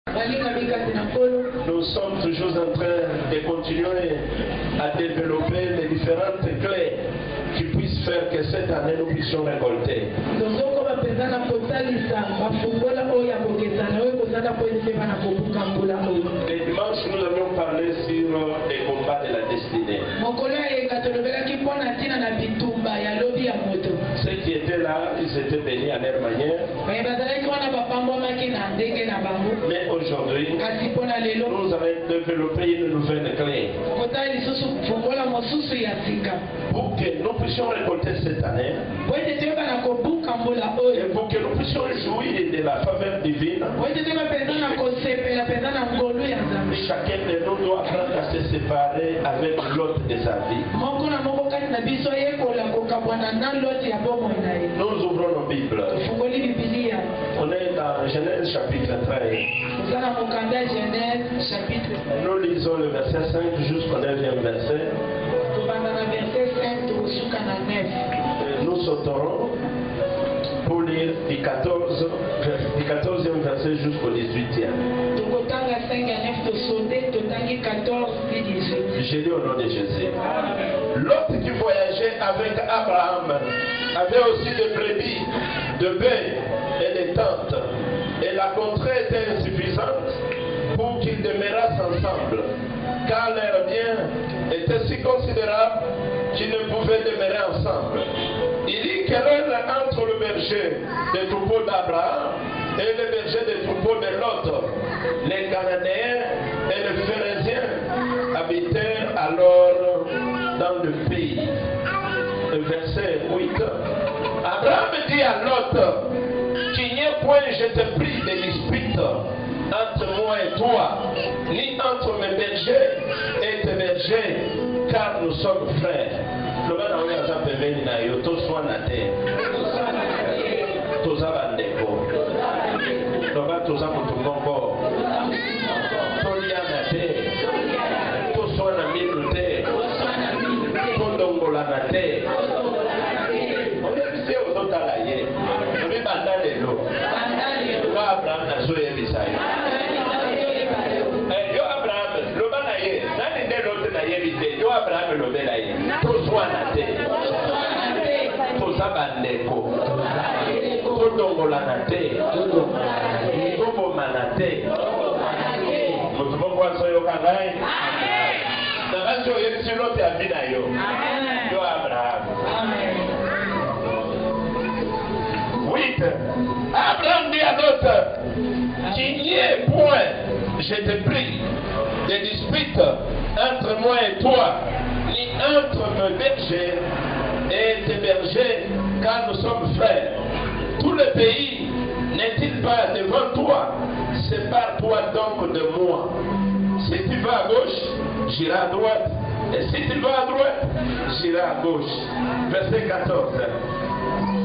Nous sommes toujours en train de continuer à développer les différentes clés qui puissent faire que cette année nous puissions récolter. Les dimanches, nous avions parlé sur les combats de la destinée. Ceux qui étaient là, ils étaient bénis à leur manière. Mais aujourd'hui, nous allons développer une nouvelle clé pour que nous puissions récolter cette année et pour que nous puissions jouir de la faveur divine. Chacun de nous doit apprendre à se séparer avec l'autre de sa vie. Nous ouvrons nos Bibles. On est dans Genèse chapitre 13. Nous lisons le verset 5 jusqu'au 9e verset. Nous sauterons pour lire du 14e verset jusqu'au 18e. J'ai lu au nom de Jésus. L'autre qui voyageait avec Abraham avait aussi des brebis, de bœufs et des tentes. Et la contrée était insuffisante pour qu'ils demeurassent ensemble, car leurs biens étaient si considérables qu'ils ne pouvaient demeurer ensemble. Il y querelle entre le berger des troupeaux d'Abraham et le berger des troupeaux de l'autre. Les Cananéens et les Phérésiens habitèrent alors dans le pays. Verset 8. Abraham dit à Lot qu'il n'y ait point, je te prie, de dispute entre moi et toi, ni entre mes bergers et tes bergers, car nous sommes frères. Le bana on est à pemeni na yo to swana te. To zabandeko. To ba to za mutumbongo. To liana te. To swana minu te. To dongola na te. On est ici au totalaye. Mais bandale lo. Abraham na so yebisai. Yo Abraham lo bana ye. Nani de lo te na yebite. Yo Abraham lo bela ye. To swana te. To zabandeko. To dongola na te. To bomana te. Mutumo kwa so yo kangai. Na baso yebisi lo te abina yo. Yo Abraham. Abraham dit à l'autre qu'il n'y ait point, je te prie, de dispute entre moi et toi, ni entre mes bergers et tes bergers, car nous sommes frères. Tout le pays n'est-il pas devant toi? Sépare-toi donc de moi. Si tu vas à gauche, j'irai à droite. Et si tu vas à droite, j'irai à gauche. Verset 14.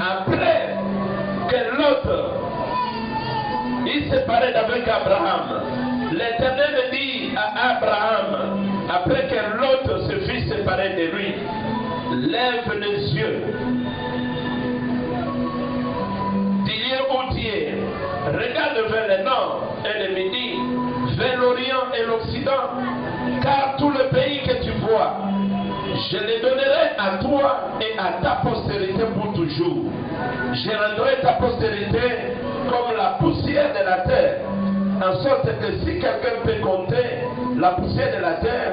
Après que l'autre il se parlait avec Abraham, l'Éternel dit à Abraham, après que l'autre se fut séparé de lui, lève les yeux du lieu où tu es, regarde vers le nord et le midi, vers l'Orient et l'Occident, car tout le pays que tu vois, je le donnerai à toi et à ta postérité pour toujours. Je rendrai ta postérité comme la poussière de la terre, en sorte que si quelqu'un peut compter la poussière de la terre,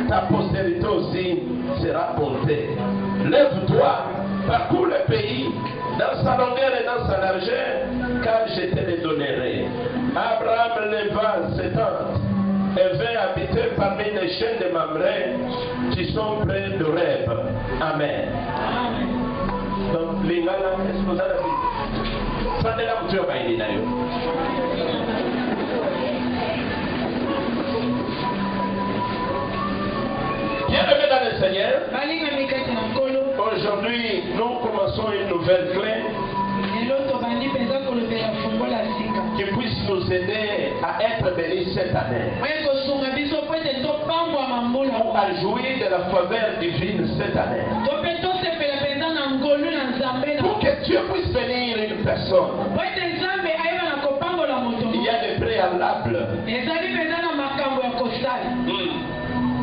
ta postérité aussi sera comptée. Lève-toi, parcours le pays, dans sa longueur et dans sa largeur, car je te le donnerai. Abraham leva ses tentes et vint habiter parmi les chaînes de Mamré qui sont près de Rêve. Amen. Donc, lingala, est-ce que vous avez vu? Fandela mtu baini nayo. Bien-aimés dans le Seigneur, aujourd'hui, nous commençons une nouvelle clé qui puisse nous aider à être bénis cette année. Pour jouir de la faveur divine cette année. Pour que Dieu puisse bénir une personne, il y a des préalables.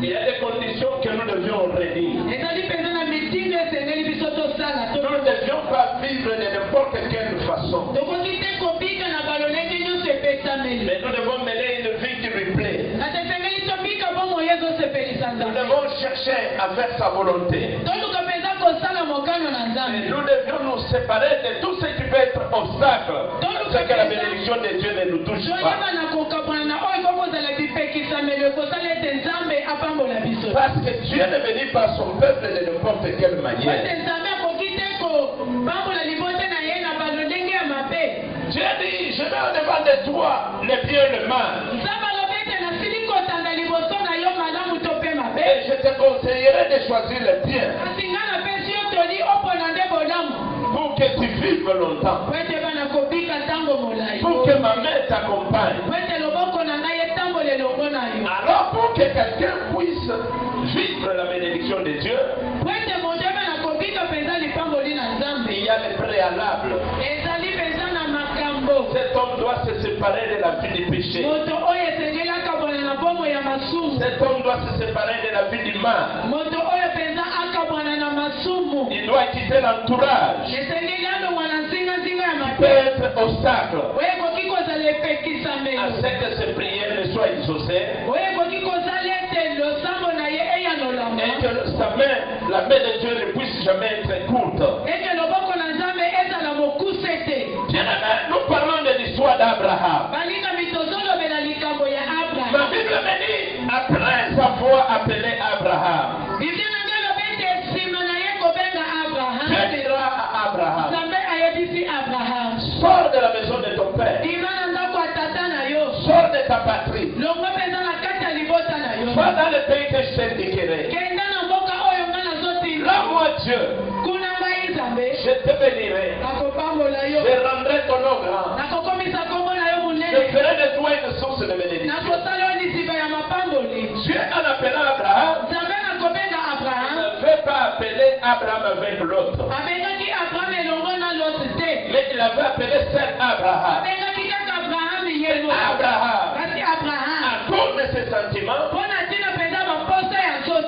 Il y a des conditions que nous devions réunir. Nous ne devions pas vivre de n'importe quelle façon. Mais nous devons mener une vie qui lui plaît. Nous devons chercher à faire sa volonté. Et nous devions nous séparer de tout ce qui peut être obstacle. Parce que la bénédiction de Dieu ne nous touche pas. Parce que Dieu ne bénit pas son peuple de n'importe quelle manière. Dieu dit, je mets en devant de toi le bien et le mal. Et je te conseillerai de choisir le bien. Pour que tu vives longtemps. Pour que ma main t'accompagne. Alors pour que quelqu'un puisse vivre la bénédiction de Dieu, il y a les préalables. Cet homme doit se séparer de la vie du péché. Cet homme doit se séparer de la vie du mal. Il doit quitter l'entourage. Peut être obstacle à ce que ses prières ne soient exaucées. Et que sa main, la main de Dieu ne puisse jamais être courte. Bien-aimé, nous parlons de l'histoire d'Abraham. La Bible me dit, après avoir appelé Abraham, Dieu dira à Abraham, sors de la maison de ton père, sors de ta patrie, va dans le pays que je t'indiquerai. Là, moi, Dieu, je te bénirai, je rendrai ton nom grand, je ferai de toi une source de bénédiction. Dieu en appelant Abraham, ne veut pas appeler Abraham avec l'autre, mais il avait appelé seul Abraham. Abraham, à cause de ses sentiments,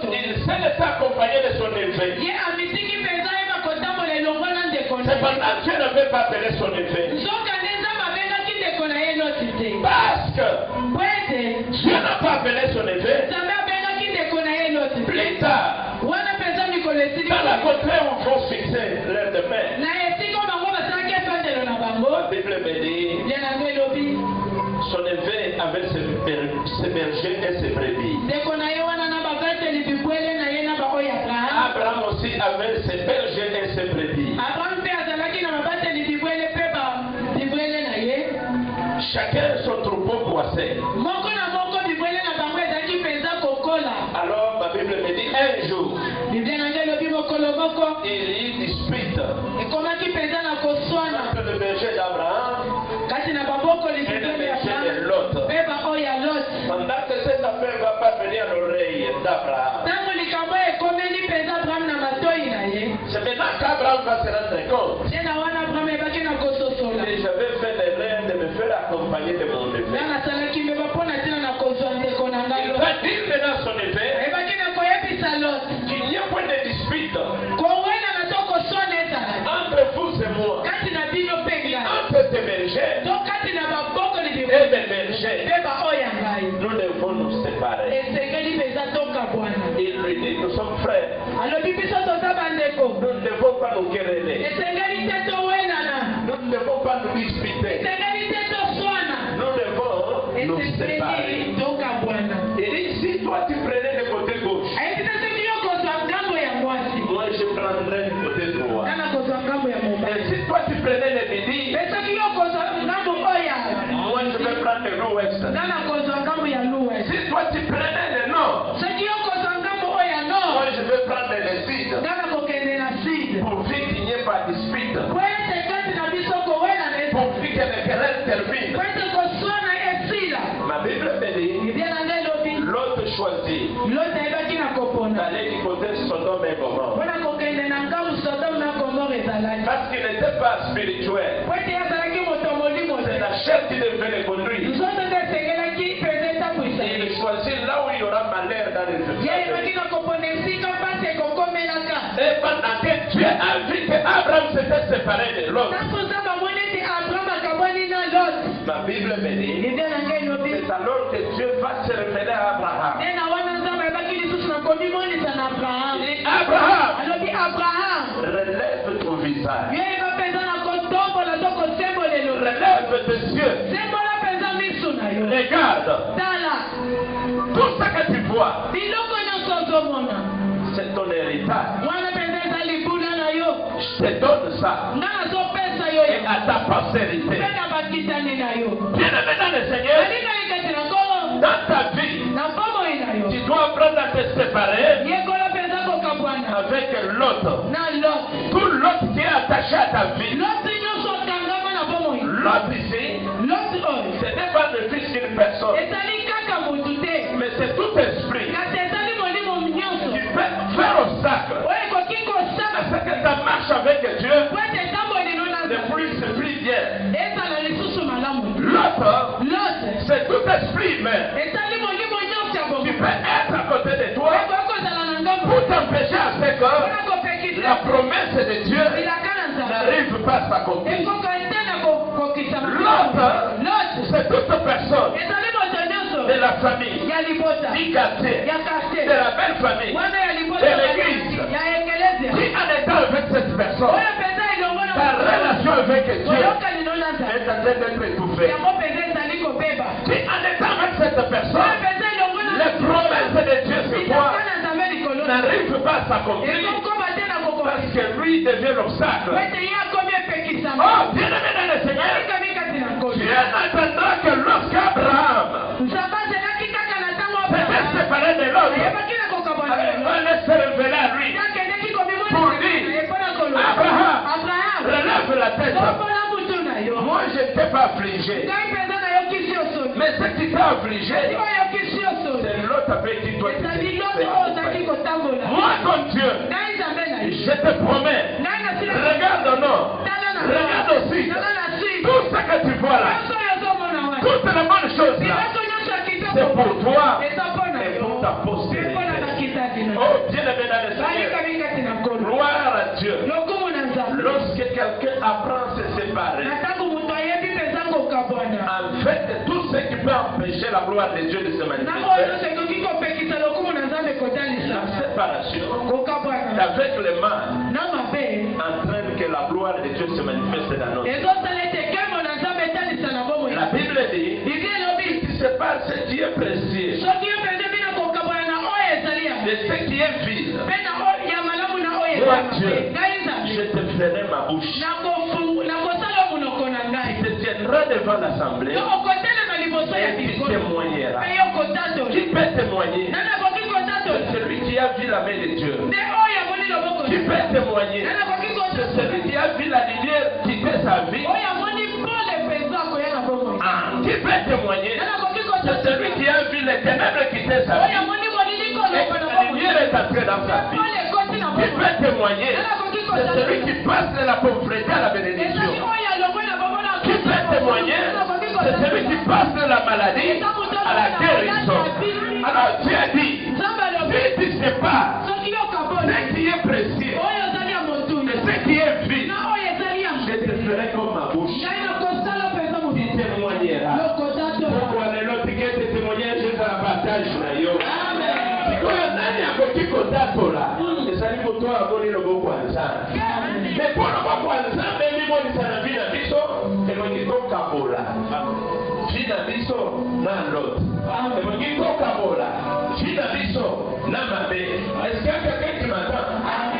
il s'est laissé accompagner de son neveu. Cependant, Dieu ne veut pas appeler son neveu. Parce que Dieu n'a pas appelé son neveu. Plus tard, dans la contrée où il faut fixer l'heure de paix, la Bible me dit, son neveu avait ses bergers et ses brebis. Abraham aussi avait ses bergers et ses brebis. Chacun son troupeau boissait. Alors ma Bible me dit un jour, il y a eu dispute entre le berger d'Abraham et le berger de Lot. Pendant que cette affaire va pas venir à l'oreille d'Abraham, c'est maintenant qu'Abraham va se rendre compte que j'avais fait l'erreur de me faire accompagner de mon neveu. Il va dire maintenant à son neveu qu'il n'y a point de dispute entre vous et moi, entre tes bergers et mes bergers. Nous devons nous séparer. Il lui dit, nous sommes frères. Nous ne devons pas nous quereller. Nous ne devons pas nous disputer. Nous devons nous séparer. Il dit, si toi tu prenais le côté gauche, moi je prendrais le côté droit. Et si toi tu prenais le midi, moi je vais prendre l'ouest. Si toi tu prenais le nord, moi je vais prendre le sud. Pourvu qu'il n'y ait pas de dispute. Pourvu que les querelles terminent. Ma Bible me dit, l'autre choisit d'aller du côté de Sodome et Gomorrhe. Parce qu'il n'était pas spirituel. C'est la chair qui devait le conduire. il choisit là où il y aura malheur dans les esclaves. Et pendant que Dieu a vu qu'Abraham s'était séparé de l'autre, ma Bible me dit, c'est alors que Dieu va se révéler à Abraham. Il dit, Abraham, relève ton visage. Relève tes yeux. Regarde. Tout ce que tu vois, c'est ton héritage. Je te donne ça. Et à ta postérité. Bien-aimé dans le Seigneur, dans ta vie, tu dois apprendre à te séparer avec l'autre. Tout l'autre qui est attaché à ta vie. L'autre ici, ce n'est pas le fils d'une personne, mais c'est tout esprit qui peut faire obstacle à ce que ta marche avec Dieu ne fluisse plus bien. L'autre, c'est tout esprit humain qui peut être à côté de toi pour t'empêcher à ce que la promesse de Dieu n'arrive pas à s'accomplir. L'autre, c'est toute personne de la famille, du quartier, de la belle famille, de l'église, qui en étant avec cette personne, ta relation avec Dieu est en train d'être étouffée. Qui en étant avec cette personne, les promesses de Dieu sur toi n'arrivent pas à s'accomplir parce que lui devient l'obstacle. Oh, bien-aimé dans le Seigneur, Dieu n'attendra que lorsqu'Abraham s'était séparé de l'autre, il va se révéler à lui pour dire, Abraham, relève la tête. Moi, je ne t'ai pas affligé. Mais ce qui t'a affligé, c'est l'autre avec qui toi tu t'es. Moi, comme Dieu, je te promets, regarde au nord, regarde au sud, tout ce que tu vois là, toutes les bonnes choses là, c'est pour toi et pour ta postérité. Oh, bien-aimé dans le Seigneur, gloire à Dieu. Lorsque quelqu'un apprend à se séparer, en fait, tout ce qui peut empêcher la gloire de Dieu de se manifester, la séparation avec le mal entraîne que la gloire de Dieu se manifeste dans notre vie. La Bible dit, tu sépares ce qui est précieux de ce qui est vide. Moi, Dieu, je te ferai ma bouche. Tu te tiendras devant l'assemblée et tu témoigneras. Qui peut témoigner? C'est celui qui a vu la main de Dieu. Qui peut témoigner? C'est celui qui a vu la lumière quitter sa vie. Qui peut témoigner? C'est celui qui a vu les ténèbres quitter sa vie. Et la lumière est entrée dans sa vie. Qui peut témoigner? C'est celui qui passe de la pauvreté à la bénédiction. Qui peut témoigner? C'est celui qui passe de la maladie à la guérison. Alors Dieu dit, si tu sépares ce qui est précieux et ce qui est vide, je te ferai comme ma bouche. Tu témoigneras. Pourquoi l'autre qui est témoignage de la bataille sur la yo? Mais pour le moment, même moi, je suis en biso, et moi, je suis kabola. Fina biso, na l'autre. Et moi, je suis kabola. Fina biso, na ma mère. Est-ce qu'il y a quelqu'un qui m'entend?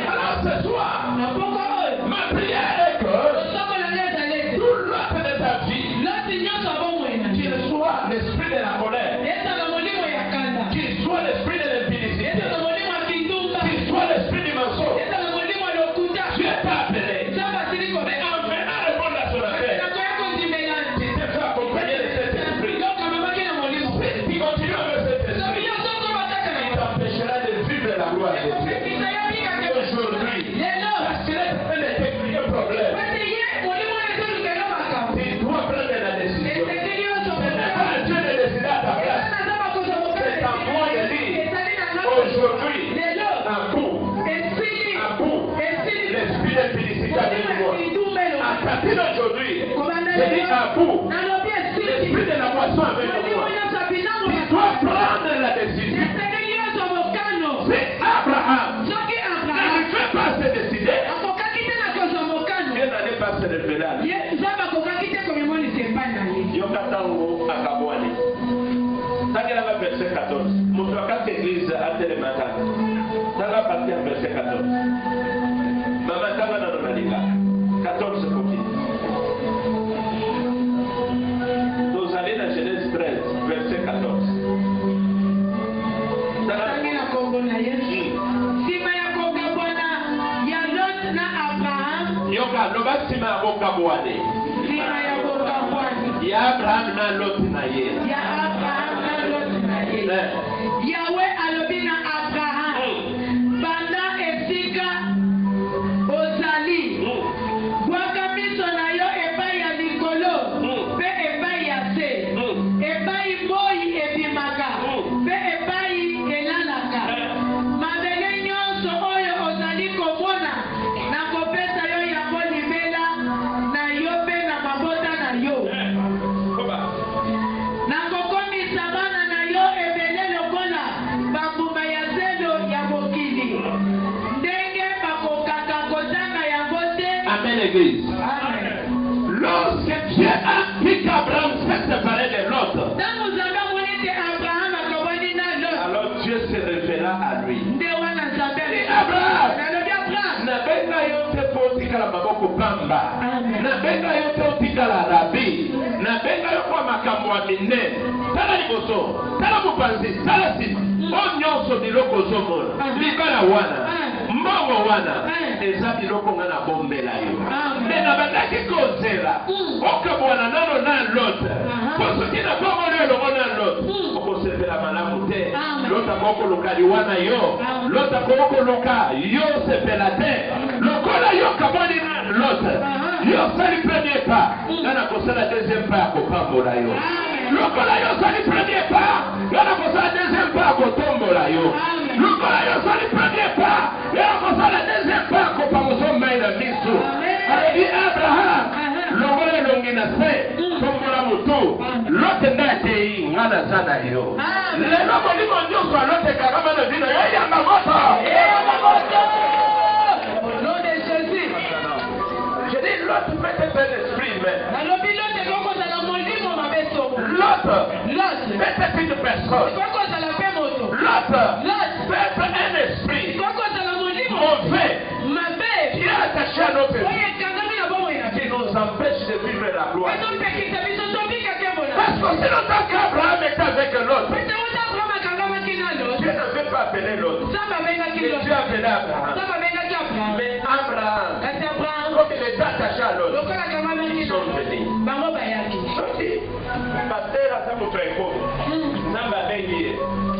Alors ce soir, ma prière est que tout l'autre de ta vie, qu'il soit l'esprit de la colère, qu'il soit l'esprit de l'impudicité, qu'il soit l'esprit du mensonge. Dieu t'a appelé. Mais en venant répondre à son appel, tu t'es fait accompagner de cet esprit. Si tu continues à me partir d'aujourd'hui, je dis à vous, l'esprit de la moisson avec moi. Tu dois prendre la décision. C'est Abraham. Ne fait pas se décider. Dieu n'allait pas se révéler à lui. Yokatango akabwani. Tangela va verset 14. Moto akati église à Télématin. Tanga partir verset 14. Mama tanga na Ronalika. 14 copie. Nous allons dans Genèse 13, verset 14. Tangela Congo na Yesu. Sima ya Congo bwana ya Lot na Abraham. Yoka no basima akabwani. Sima ya Congo bwana. Ya Abraham na Lot na ye. Ya Abraham na Lot na ye. Yahweh alobi na Abraham. Banda esika ozali. Bwaka miso na yo epai ya likolo. Pe epai ya se. Epai moi ebimaka. Pe epai elalaka. Mabele nyonso oyo ozali komona. Na kopesa yo yango libela na yo pe na mabota na yo. Na kokomisa bana na yo ebele lokola bambuma ya zelo ya mokili. Ndenge bakokaka kozanga yango te. Amen, l'église. Amen. Lorsque Dieu a dit qu'Abraham s'est séparé de l'autre, Tangu zanga monite Abraham akabani na Lot. alors Dieu se révéla à lui. Nde wana nzambe Et Abraham, nalobi Abraham. nabenga yo te po otikala maboko pamba, Amen. nabenga yo te otikala rabi, nabenga yo kwa makambo ya minene. Tala liboso, tala mopanzi, tala nsima. Oyo nyonso biloko ozomona, libala wana, mbongo wana, eza biloko nga na bombela yo. Me nabandaki kozela okabwana nano na Lote. Po soki na bongo lelo elongo na Lote, okosepela malamu te. Lote akokoluka liwana yo, Lote akokoluka yo sepela te. Lokola yo kabwani na Lote, yo sali premier pas, nga na kosala deuxième pas ya kopambola yo. Lokola yo sali premier pas, nga na kosala deuxième pas ya kotombola yo. Lokola yo sali premier pas, nga na kosala deuxième pas ya kopangoso mai na miso. Alobi Abraham, longola elongi na se, tombola motu, Lote nde atei, nga naza na yo. Lelo molimo nyonso ya Lote ekangama na bino, yo yamba moto. Au nom de Jésus. Je dis Lote fait un esprit humain. Nalobi Lot ekokozala molimo mabe songo. Lote Lot fait une personne. ekokozala pe moto. Lote Lot fait un esprit ekokozala molimo mauvais mabe qui est attaché à notre vie, oyo ekangami na bomoi na qui nous empêche de vivre la gloire. ezopekisa biso tobika te bona. Parce que si longtemps qu'Abraham était avec l'autre, Pete wuta Abraham akangamaki na Lot. Dieu n'avait pas appelé l'autre. Nzambe abengaki Mais Lot. Dieu appelait Abraham. Nzambe abengaki Abraham. Mais Abraham, Kasi Abraham comme il était attaché à l'autre, lokola akangamaki ils na sont Lot. venus. Bango bayaki. Soki pasteur aza moto ya ekoko, Nzambe abengi ye,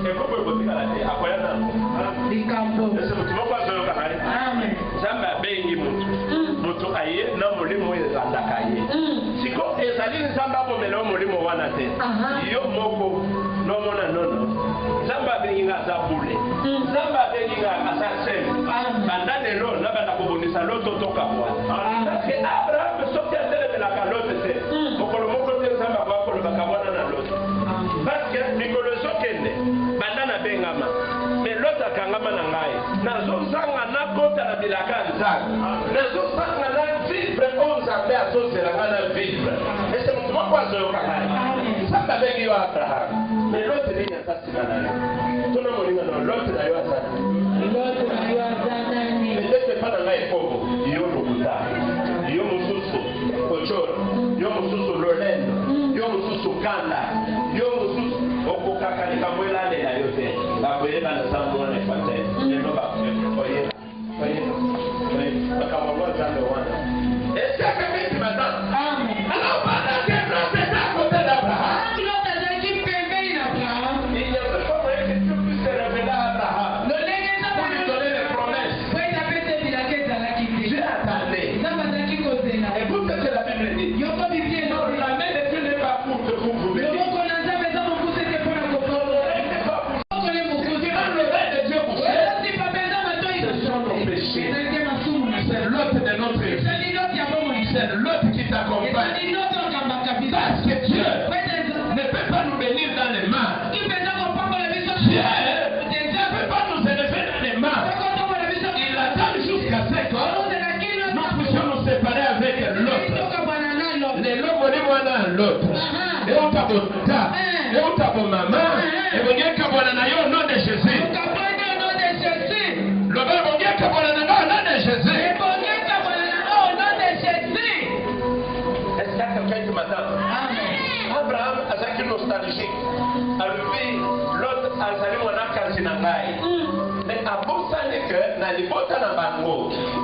ekoko ekotikala te, akoya na Likambo. ese moto moko azoyoka na ye. Amen. Nzambe abengi moto aye na molimo oyo elandaka ye. Siko ezali Nzambe abomela yo molimo wana te, yo moko nomona nono. Nzambe abengi nga aza bule, Nzambe abengi nga aza seme. Banda lelo nabanda kobundisa loto tokabwa. Parce que Abraham soki atelemelaka Lote te, mokolo moko te Nzambe akolobaka mwana na Lote. Parce que mikolo ezokende banda nabengama, me Lote akangama na ngai, nazozanga nakota na bilaka ya Nzambe, nazozanga na vivre oyo Nzambe azozela nga na vivre. Ese moto moko azoyoka ngai. Nzambe abengi yo Abraham, me Lote nini aza nsima na yo? Tuna moninga na Lote na yo aza Lot na yo aza nani? ndete epa na ngai ekobo yo lokuta, yo mosusu kochoro, yo mosusu lolendo, yo mosusu kanda, yo mosusu okokaka likambo elalela yo te bakoyeba na nzambe wana ekwa te lelo bakoyeba makambo ngo nzambe wana esiaka miti madame alors pendant que Lote eza à côté d'Abraham, Lot azalaki pembeni na Abraham. il y avait comme un Dieu puisse se révéler à Abraham Lolenge pour lui donner les promesses. po etapete bilaka ezalaki te. Dieu attendait. Nzambe azalaki kozela. Écoute ce que la Bible dit. Yoko biblie Non, la main de Dieu n'est pas pour te vous brûler. loboko na Nzambe eza mokuse te mpona kopona. bota, euta bo maman, et vous n'avez qu'à voir au nom de Jésus. Le Père vous n'avez qu'à voir au nom de Jésus. Est-ce qu'il y a quelqu'un qui m'attend? Abraham a été nostalgique. Alluvi, l'autre a salué mon akasinangai. Mais à bon sens que dans les bottes dans bango,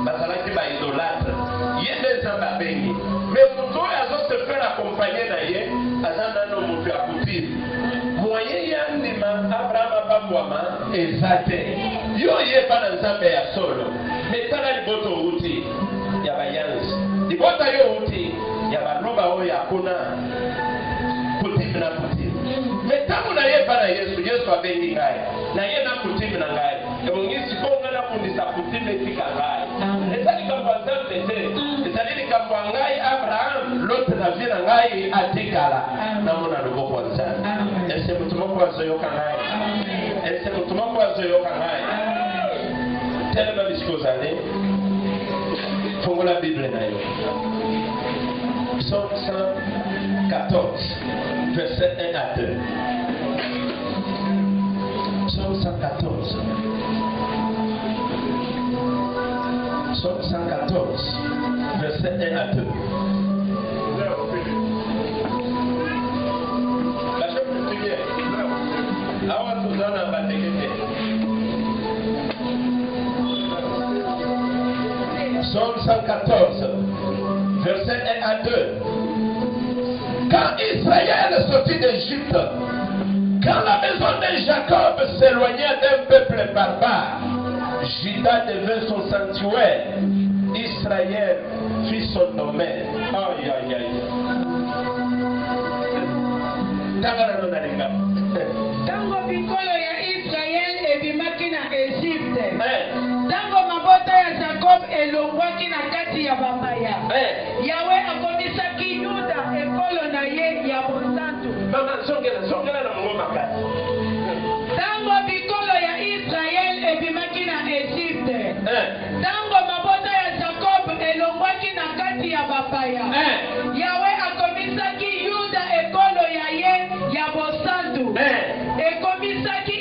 basala qui va idolâtre. Il y a des ambabéni. Mais pour toi, ils ont se faire accompagner d'ailleurs. Azana no mutu akuti. Moyen yanima Abraham abamwama ezate. Yo ye pas dans Zambé ya solo. Mais tala liboto uti ya bayanzi. Libota yo uti ya baluba o ya kuna. Putim na putim. Mais tangu na ye bana Yesu, Yesu abengi ngai. Na ye na putim na ngai. Ebongisi konga na kundisa putim etika ngai. Ezali kambwa Zambé te. Ezali kambwa ngai Abraham. L'autre na vie na ngai atikala. Na mona loboko nzana. Ese mutumo kwa zoyoka ngai. Ese mutumo kwa zoyoka ngai. Tellement biskozane. Fongo la Bible na yo. Psaume 114, verset 1 à 2. Psaume 114. Psaume 114, verset 1 à 2. La chose particulière. Awa tuzana batekete. Psaume 114, verset 1 à 2. Quand Israël sortit d'Égypte, quand la maison de Jacob s'éloigna d'un peuple barbare, Juda devint son sanctuaire, Israël fit son domaine. Aïe, aïe, aïe. Tango bikolo ya Israël ebimaki na Egypte. Tango mabota ya Jacob elongwaki na kati ya bapaya. Yawe akomisaki Yuda ekolo na ye ya bosantu. Tango bikolo ya Israël ebimaki na Egypte. Tango mabota ya Jacob elongwaki na kati ya bapaya. Yawe akomisaki Yuda ekolo ya ye ya bosantu. Ekomisaki